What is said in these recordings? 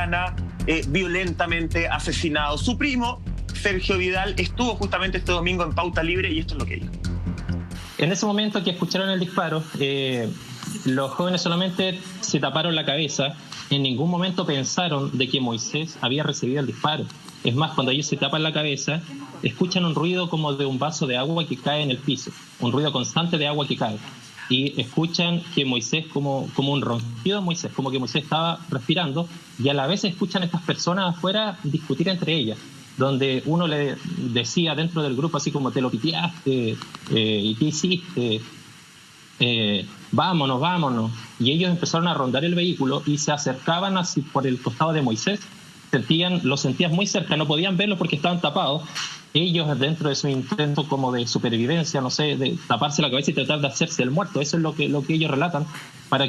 Chicana, violentamente asesinado. Su primo, Sergio Vidal, estuvo justamente este domingo en Pauta Libre y esto es lo que dijo. En ese momento que escucharon el disparo, los jóvenes solamente se taparon la cabeza. En ningún momento pensaron de que Moisés había recibido el disparo. Es más, cuando ellos se tapan la cabeza, escuchan un ruido como de un vaso de agua que cae en el piso, un ruido constante de agua que cae. Y escuchan que Moisés, como un ronquido de Moisés, como que Moisés estaba respirando, y a la vez escuchan a estas personas afuera discutir entre ellas, donde uno le decía dentro del grupo así como te lo piteaste, ¿y qué hiciste? Vámonos. Y ellos empezaron a rondar el vehículo y se acercaban así por el costado de Moisés. Lo sentían muy cerca, no podían verlo porque estaban tapados. Ellos, dentro de su intento como de supervivencia, no sé, de taparse la cabeza y tratar de hacerse el muerto, eso es lo que ellos relatan,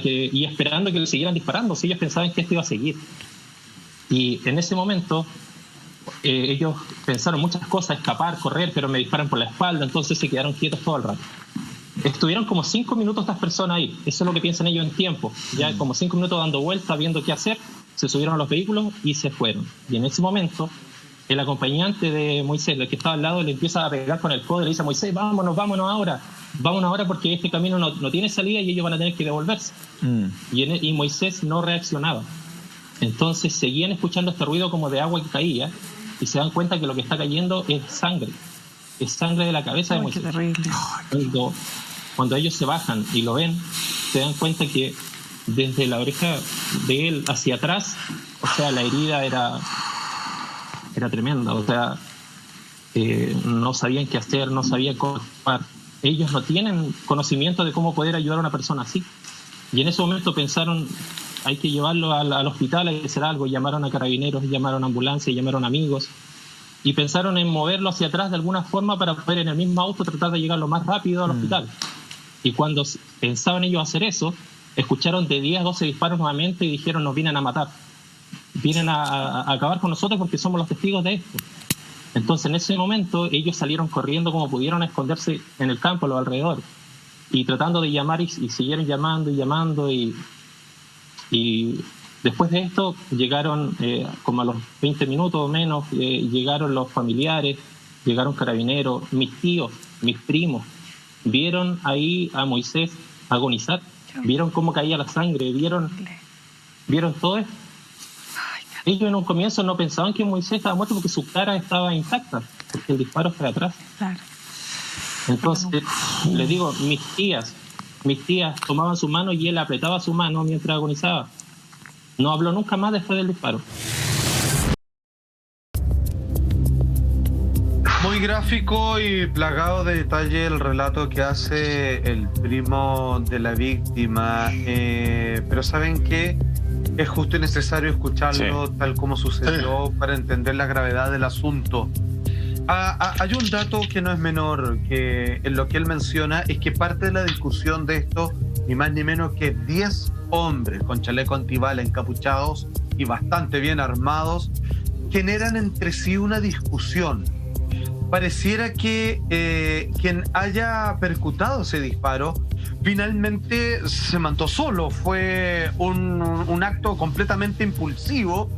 y esperando que le siguieran disparando, si ellos pensaban que esto iba a seguir. Y en ese momento ellos pensaron muchas cosas, escapar, correr, pero me disparan por la espalda, entonces se quedaron quietos todo el rato. Estuvieron como 5 minutos estas personas ahí, eso es lo que piensan ellos en tiempo, ya como 5 minutos dando vueltas, viendo qué hacer, se subieron a los vehículos y se fueron. Y en ese momento, el acompañante de Moisés, el que estaba al lado, le empieza a pegar con el codo y le dice a Moisés, vámonos ahora porque este camino no tiene salida y ellos van a tener que devolverse. Y Moisés no reaccionaba. Entonces seguían escuchando este ruido como de agua que caía y se dan cuenta que lo que está cayendo es sangre de la cabeza de Moisés. Cuando ellos se bajan y lo ven, se dan cuenta que desde la oreja de él hacia atrás, o sea, la herida era tremenda, o sea, no sabían qué hacer, no sabían cómo actuar. Ellos no tienen conocimiento de cómo poder ayudar a una persona así. Y en ese momento pensaron, hay que llevarlo al hospital, hay que hacer algo. Llamaron a carabineros, llamaron a ambulancia, llamaron amigos. Y pensaron en moverlo hacia atrás de alguna forma para poder en el mismo auto tratar de llegar lo más rápido al hospital. Y cuando pensaban ellos hacer eso, escucharon de 10 a 12 disparos nuevamente y dijeron, nos vienen a matar. Vienen a acabar con nosotros porque somos los testigos de esto. Entonces en ese momento ellos salieron corriendo como pudieron a esconderse en el campo, a los alrededores. Y tratando de llamar y siguieron llamando y después de esto llegaron como a los 20 minutos o menos, llegaron los familiares, llegaron carabineros, mis tíos, mis primos, vieron ahí a Moisés agonizar, vieron cómo caía la sangre, vieron todo esto. Ellos en un comienzo no pensaban que Moisés estaba muerto porque su cara estaba intacta, porque el disparo fue atrás. Claro. Entonces, les digo, mis tías tomaban su mano y él apretaba su mano mientras agonizaba. No habló nunca más después del disparo. Muy gráfico y plagado de detalle el relato que hace el primo de la víctima, pero ¿saben qué? Es justo y necesario escucharlo tal como sucedió para entender la gravedad del asunto. Hay un dato que no es menor, que en lo que él menciona es que parte de la discusión de esto, ni más ni menos que 10 hombres con chaleco antibala encapuchados y bastante bien armados, generan entre sí una discusión. Pareciera que quien haya percutado ese disparo finalmente se mandó solo. Fue un acto completamente impulsivo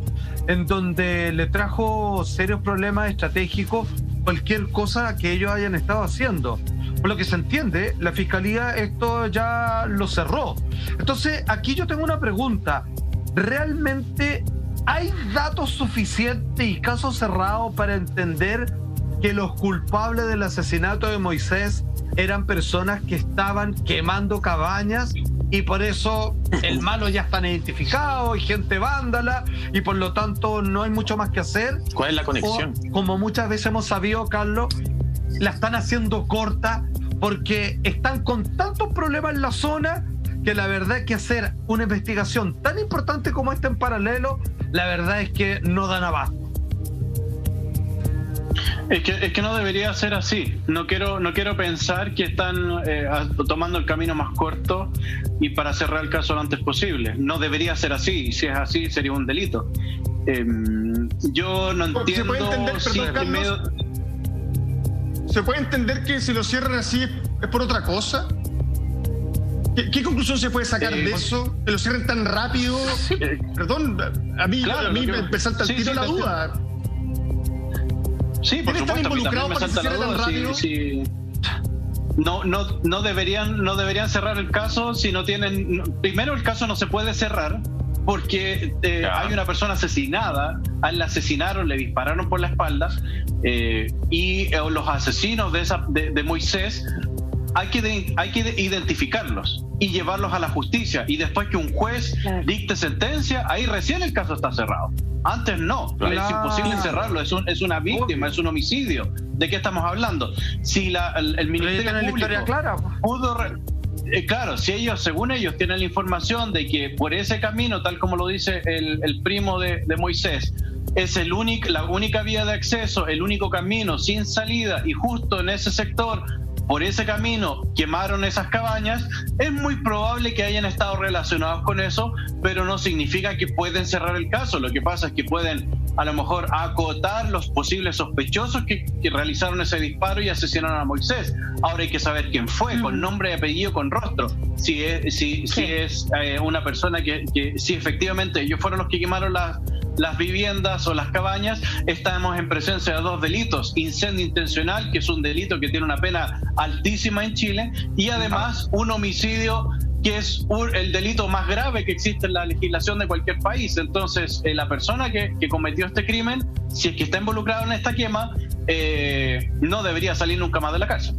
en donde le trajo serios problemas estratégicos cualquier cosa que ellos hayan estado haciendo. Por lo que se entiende, la Fiscalía esto ya lo cerró. Entonces, aquí yo tengo una pregunta. ¿Realmente hay datos suficientes y casos cerrados para entender que los culpables del asesinato de Moisés eran personas que estaban quemando cabañas y por eso el malo ya está identificado y gente vándala y por lo tanto no hay mucho más que hacer? ¿Cuál es la conexión? O, como muchas veces hemos sabido, Carlos, la están haciendo corta porque están con tantos problemas en la zona que la verdad es que hacer una investigación tan importante como esta en paralelo, la verdad es que no dan abasto. Es que no debería ser así. No quiero pensar que están tomando el camino más corto y para cerrar el caso lo antes posible. No debería ser así. Si es así, sería un delito. Yo no entiendo. ¿Se puede entender, perdón, Carlos? ¿Se puede entender que si lo cierran así es por otra cosa? ¿Qué conclusión se puede sacar de eso? ¿Que lo cierren tan rápido? Perdón, a mí me salta el tiro la duda. Sí, por supuesto, a mí también me salta la duda. No deberían cerrar el caso si no tienen... Primero, el caso no se puede cerrar porque hay una persona asesinada, a él la asesinaron, le dispararon por la espalda, y los asesinos de Moisés hay que identificarlos y llevarlos a la justicia, y después que un juez dicte sentencia, ahí recién el caso está cerrado. Antes no, es imposible cerrarlo, es una víctima, es un homicidio. ¿De qué estamos hablando? Si el Ministerio Público pudo... Claro, si según ellos tienen la información de que por ese camino, tal como lo dice el primo de Moisés, es la única vía de acceso, el único camino sin salida, y justo en ese sector, por ese camino, quemaron esas cabañas, es muy probable que hayan estado relacionados con eso, pero no significa que pueden cerrar el caso. Lo que pasa es que pueden a lo mejor acotar los posibles sospechosos que realizaron ese disparo y asesinaron a Moisés. Ahora hay que saber quién fue, con nombre y apellido, con rostro. Si es una persona si efectivamente ellos fueron los que quemaron las viviendas o las cabañas, estamos en presencia de 2 delitos: incendio intencional, que es un delito que tiene una pena altísima en Chile, y además un homicidio, que es el delito más grave que existe en la legislación de cualquier país. Entonces, la persona que cometió este crimen, si es que está involucrada en esta quema, no debería salir nunca más de la cárcel.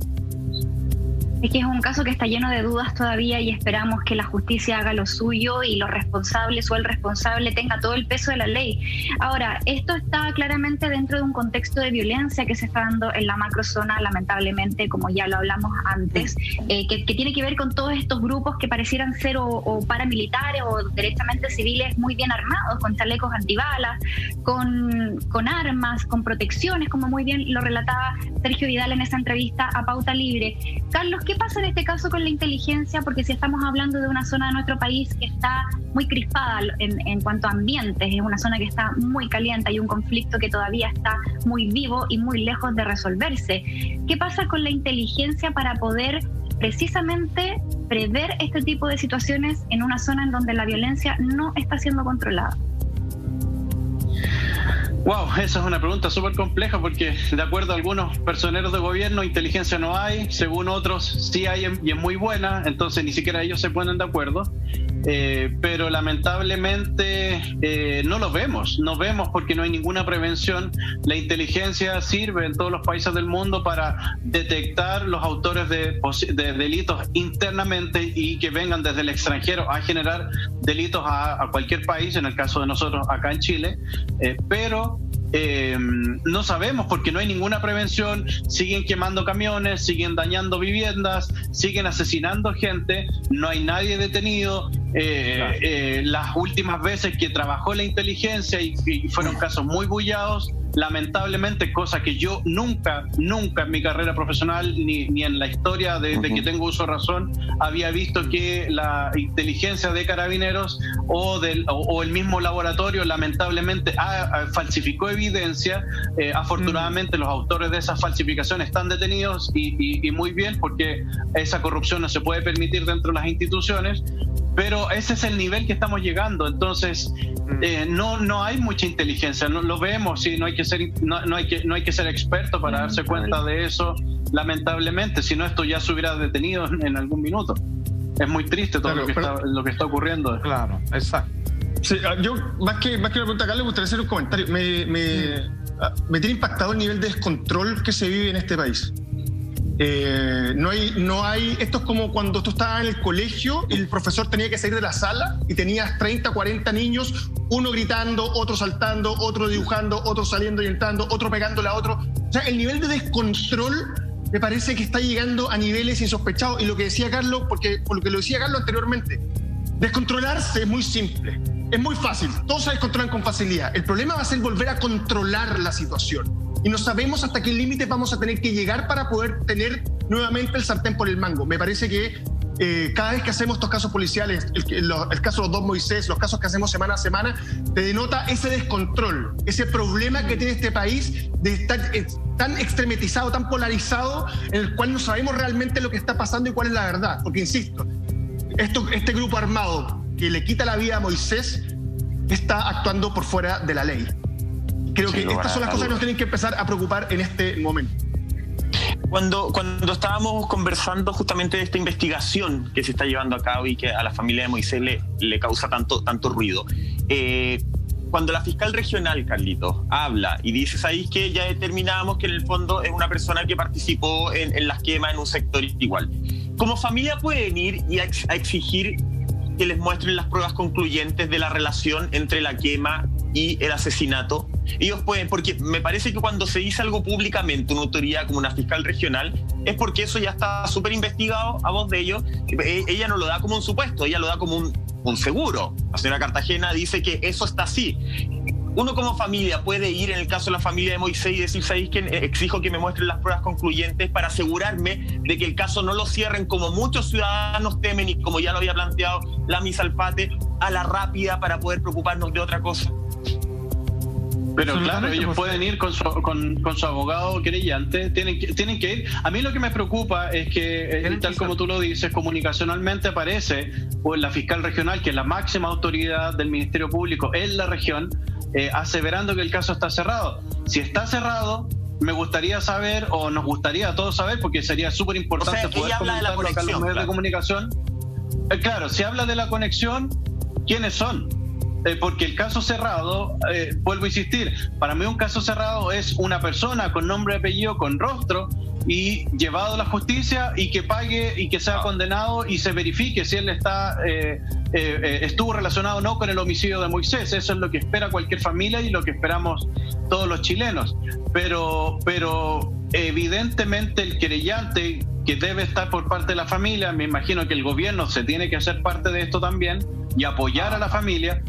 Es que es un caso que está lleno de dudas todavía, y esperamos que la justicia haga lo suyo y los responsables o el responsable tenga todo el peso de la ley. Ahora, esto está claramente dentro de un contexto de violencia que se está dando en la macrozona, lamentablemente, como ya lo hablamos antes, que tiene que ver con todos estos grupos que parecieran ser o paramilitares o directamente civiles muy bien armados, con chalecos antibalas, con armas, con protecciones, como muy bien lo relataba Sergio Vidal en esa entrevista a Pauta Libre. Carlos, ¿qué pasa en este caso con la inteligencia? Porque si estamos hablando de una zona de nuestro país que está muy crispada en cuanto a ambientes, es una zona que está muy caliente, hay un conflicto que todavía está muy vivo y muy lejos de resolverse. ¿Qué pasa con la inteligencia para poder precisamente prever este tipo de situaciones en una zona en donde la violencia no está siendo controlada? Wow, esa es una pregunta súper compleja, porque de acuerdo a algunos personeros de gobierno, inteligencia no hay, según otros sí hay y es muy buena, entonces ni siquiera ellos se ponen de acuerdo. Pero lamentablemente no vemos porque no hay ninguna prevención. La inteligencia sirve en todos los países del mundo para detectar los autores de delitos internamente y que vengan desde el extranjero a generar delitos a cualquier país, en el caso de nosotros acá en Chile, pero no sabemos porque no hay ninguna prevención. Siguen quemando camiones, siguen dañando viviendas, siguen asesinando gente, no hay nadie detenido. Las últimas veces que trabajó la inteligencia y fueron casos muy bullados, lamentablemente, cosa que yo nunca en mi carrera profesional ni en la historia desde que tengo uso de razón había visto que la inteligencia de Carabineros o el mismo laboratorio lamentablemente falsificó evidencia. Afortunadamente los autores de esas falsificaciones están detenidos y muy bien, porque esa corrupción no se puede permitir dentro de las instituciones. Pero ese es el nivel que estamos llegando. Entonces no hay mucha inteligencia, no lo vemos. Sí, no hay que ser experto para darse cuenta de eso, lamentablemente, si no esto ya se hubiera detenido en algún minuto. Es muy triste todo lo que está ocurriendo. Claro, exacto. Sí, yo más que una pregunta, Carlos, me gustaría hacer un comentario. Me tiene impactado el nivel de descontrol que se vive en este país. No hay, esto es como cuando tú estabas en el colegio y el profesor tenía que salir de la sala y tenías 30, 40 niños, uno gritando, otro saltando, otro dibujando, otro saliendo y entrando, otro pegándole a otro. O sea, el nivel de descontrol me parece que está llegando a niveles insospechados. Y lo que decía Carlos, por lo que lo decía Carlos anteriormente, descontrolarse es muy simple, es muy fácil, todos se descontrolan con facilidad. El problema va a ser volver a controlar la situación. Y no sabemos hasta qué límite vamos a tener que llegar para poder tener nuevamente el sartén por el mango. Me parece que cada vez que hacemos estos casos policiales, el caso de los 2 Moisés, los casos que hacemos semana a semana, te denota ese descontrol, ese problema que tiene este país de estar tan extrematizado, tan polarizado, en el cual no sabemos realmente lo que está pasando y cuál es la verdad. Porque, insisto, este grupo armado que le quita la vida a Moisés está actuando por fuera de la ley. Creo que estas son las cosas que nos tienen que empezar a preocupar en este momento. Cuando estábamos conversando justamente de esta investigación que se está llevando a cabo y que a la familia de Moisés le causa tanto ruido, cuando la fiscal regional, Carlitos, habla y dice, ¿sabéis que ya determinamos que en el fondo es una persona que participó en las quemas en un sector igual? Como familia pueden ir y a exigir que les muestren las pruebas concluyentes de la relación entre la quema y el asesinato. Ellos pueden, porque me parece que cuando se dice algo públicamente, una autoridad como una fiscal regional, es porque eso ya está súper investigado a voz de ellos. Ella no lo da como un supuesto, ella lo da como un seguro. La señora Cartagena dice que eso está así. Uno como familia puede ir en el caso de la familia de Moisés y decir, ¿sabéis que exijo que me muestren las pruebas concluyentes para asegurarme de que el caso no lo cierren como muchos ciudadanos temen y como ya lo había planteado la Misalpate, a la rápida para poder preocuparnos de otra cosa? Pero claro, ellos pueden ir con su abogado querellante, tienen que ir. A mí lo que me preocupa es que, tal como tú lo dices, comunicacionalmente aparece pues, la fiscal regional, que es la máxima autoridad del Ministerio Público en la región, aseverando que el caso está cerrado. Si está cerrado, me gustaría saber, o nos gustaría a todos saber, porque sería súper importante poder comentarlo acá en los medios de comunicación. Claro, si habla de la conexión, ¿quiénes son? Porque el caso cerrado, vuelvo a insistir, para mí un caso cerrado es una persona con nombre, apellido, con rostro y llevado a la justicia y que pague y que sea condenado y se verifique si él estuvo relacionado o no con el homicidio de Moisés. Eso es lo que espera cualquier familia y lo que esperamos todos los chilenos. Pero evidentemente el querellante, que debe estar por parte de la familia, me imagino que el gobierno se tiene que hacer parte de esto también y apoyar a la familia.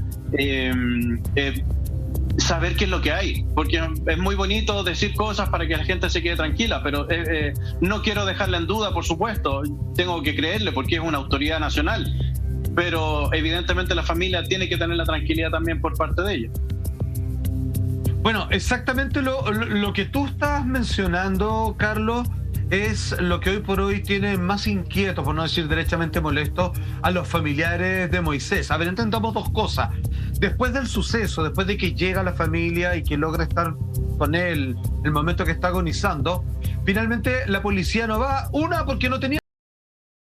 Saber qué es lo que hay, porque es muy bonito decir cosas para que la gente se quede tranquila, pero no quiero dejarla en duda, por supuesto, tengo que creerle porque es una autoridad nacional, pero evidentemente la familia tiene que tener la tranquilidad también por parte de ella. Bueno, exactamente lo que tú estás mencionando, Carlos, es lo que hoy por hoy tiene más inquieto, por no decir derechamente molesto, a los familiares de Moisés. A ver, entendamos dos cosas. Después del suceso, después de que llega la familia y que logra estar con él el momento que está agonizando, finalmente la policía no va, porque no tenía...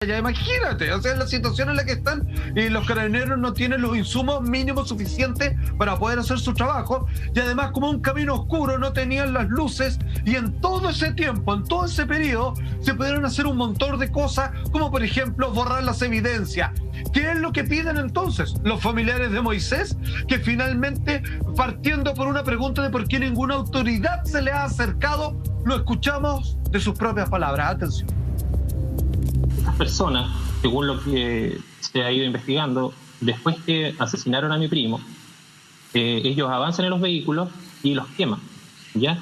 Ya imagínate, o sea, la situación en la que están y los carabineros no tienen los insumos mínimos suficientes para poder hacer su trabajo, y además como un camino oscuro no tenían las luces, y en todo ese tiempo, en todo ese periodo se pudieron hacer un montón de cosas, como por ejemplo borrar las evidencias. ¿Qué es lo que piden entonces los familiares de Moisés? Que finalmente, partiendo por una pregunta de por qué ninguna autoridad se le ha acercado, lo escuchamos de sus propias palabras. Atención. Estas personas, según lo que se ha ido investigando, después que asesinaron a mi primo, ellos avanzan en los vehículos y los queman, ¿ya?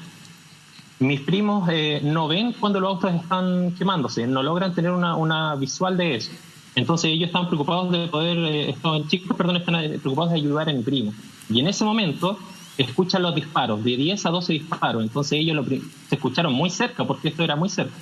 Mis primos no ven cuando los autos están quemándose, no logran tener una visual de eso. Entonces ellos están preocupados de están preocupados de ayudar a mi primo. Y en ese momento escuchan los disparos, de 10 a 12 disparos. Entonces ellos se escucharon muy cerca, porque esto era muy cerca.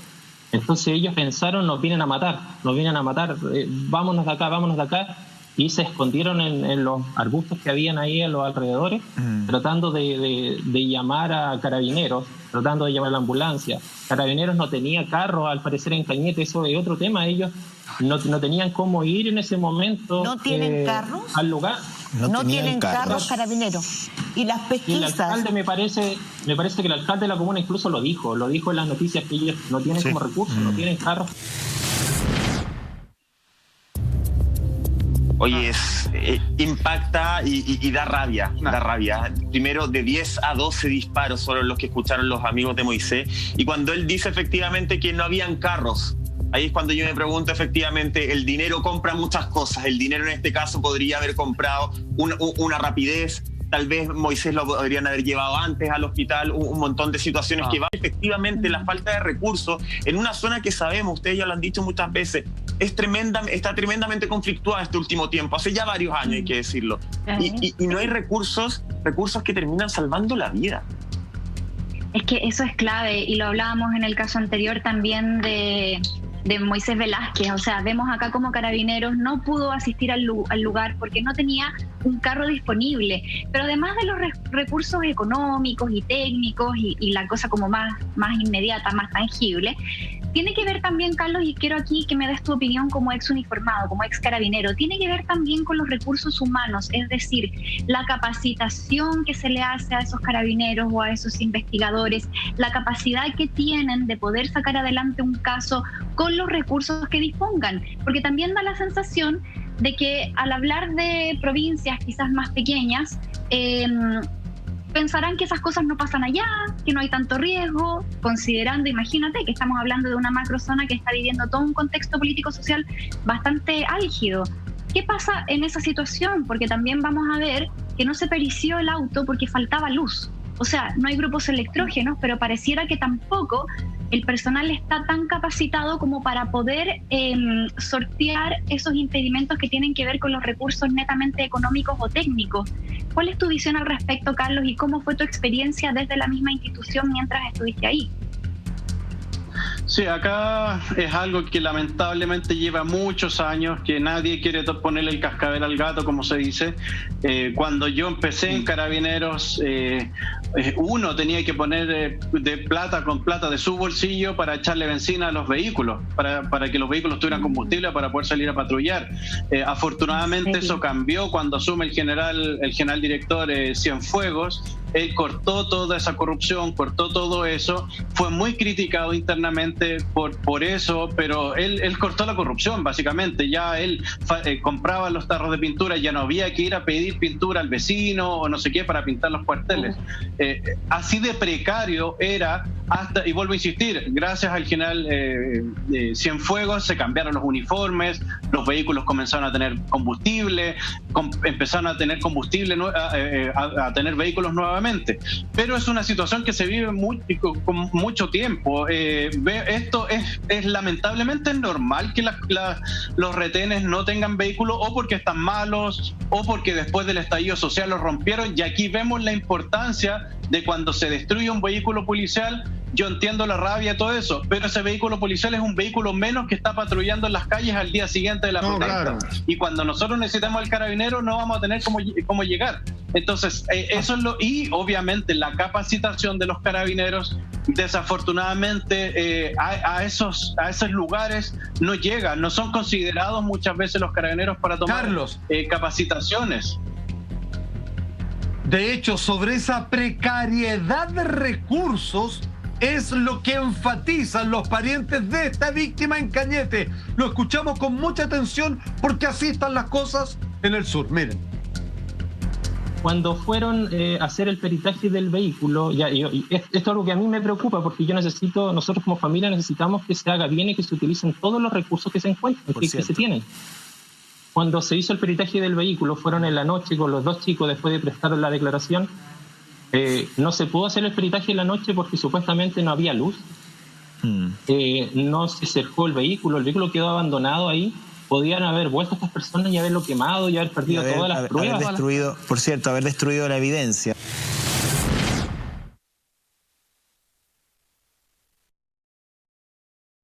Entonces ellos pensaron, nos vienen a matar, vámonos de acá, y se escondieron en los arbustos que habían ahí a los alrededores, tratando de llamar a carabineros, tratando de llamar a la ambulancia. Carabineros no tenía carro, al parecer en Cañete, eso es otro tema, ellos no tenían cómo ir en ese momento. ¿No tienen carros? Al lugar. No tienen carros carabineros. Y las pesquisas. Y el alcalde me parece que el alcalde de la comuna incluso lo dijo en las noticias, que ellos no tienen como recursos, no tienen carros. Oye, impacta y da rabia, da rabia. Primero, de 10 a 12 disparos fueron los que escucharon los amigos de Moisés. Y cuando él dice efectivamente que no habían carros, ahí es cuando yo me pregunto, efectivamente, el dinero compra muchas cosas. El dinero en este caso podría haber comprado una rapidez. Tal vez Moisés lo podrían haber llevado antes al hospital, un montón de situaciones que van. Efectivamente, la falta de recursos en una zona que sabemos, ustedes ya lo han dicho muchas veces, está tremendamente conflictuada este último tiempo, hace ya varios años, hay que decirlo. Y no hay recursos que terminan salvando la vida. Es que eso es clave, y lo hablábamos en el caso anterior también de Moisés Velázquez. O sea, vemos acá como Carabineros no pudo asistir al lugar porque no tenía un carro disponible. Pero además de los recursos económicos y técnicos y la cosa como más inmediata, más tangible, tiene que ver también, Carlos, y quiero aquí que me des tu opinión como ex uniformado, como ex carabinero, tiene que ver también con los recursos humanos, es decir, la capacitación que se le hace a esos carabineros o a esos investigadores, la capacidad que tienen de poder sacar adelante un caso con los recursos que dispongan, porque también da la sensación de que al hablar de provincias quizás más pequeñas, pensarán que esas cosas no pasan allá, que no hay tanto riesgo, considerando, imagínate, que estamos hablando de una macrozona que está viviendo todo un contexto político-social bastante álgido. ¿Qué pasa en esa situación? Porque también vamos a ver que no se perició el auto porque faltaba luz. O sea, no hay grupos electrógenos, pero pareciera que tampoco el personal está tan capacitado como para poder sortear esos impedimentos que tienen que ver con los recursos netamente económicos o técnicos. ¿Cuál es tu visión al respecto, Carlos, y cómo fue tu experiencia desde la misma institución mientras estuviste ahí? Sí, acá es algo que lamentablemente lleva muchos años, que nadie quiere ponerle el cascabel al gato, como se dice. Cuando yo empecé en Carabineros, uno tenía que poner con plata de su bolsillo para echarle benzina a los vehículos, para que los vehículos tuvieran combustible para poder salir a patrullar. Afortunadamente eso cambió cuando asume el general director Cienfuegos. Él cortó toda esa corrupción, cortó todo eso, fue muy criticado internamente por eso, pero él cortó la corrupción básicamente. Ya él compraba los tarros de pintura, ya no había que ir a pedir pintura al vecino o no sé qué para pintar los cuarteles. Así de precario era, y vuelvo a insistir, gracias al general Cienfuegos se cambiaron los uniformes, los vehículos comenzaron a tener combustible, empezaron a tener combustible, a tener vehículos nuevamente. Pero es una situación que se vive con mucho tiempo. Esto es lamentablemente normal que los retenes no tengan vehículos, o porque están malos, o porque después del estallido social los rompieron. Y aquí vemos la importancia de cuando se destruye un vehículo policial. Yo entiendo la rabia y todo eso, pero ese vehículo policial es un vehículo menos que está patrullando en las calles al día siguiente de la protesta. Claro. Y cuando nosotros necesitamos al carabinero no vamos a tener cómo llegar. Entonces, eso es y obviamente la capacitación de los carabineros, desafortunadamente, a esos lugares no llega, no son considerados muchas veces los carabineros para tomar capacitaciones. De hecho, sobre esa precariedad de recursos es lo que enfatizan los parientes de esta víctima en Cañete. Lo escuchamos con mucha atención porque así están las cosas en el sur. Miren. Cuando fueron a hacer el peritaje del vehículo, esto es algo que a mí me preocupa porque nosotros como familia necesitamos que se haga bien y que se utilicen todos los recursos que se encuentran, que se tienen. Cuando se hizo el peritaje del vehículo, fueron en la noche con los dos chicos después de prestar la declaración. No se pudo hacer el peritaje en la noche porque supuestamente no había luz. No se cercó el vehículo quedó abandonado ahí. Podían haber vuelto a estas personas y haberlo quemado y haber perdido todas las pruebas. Haber destruido la evidencia.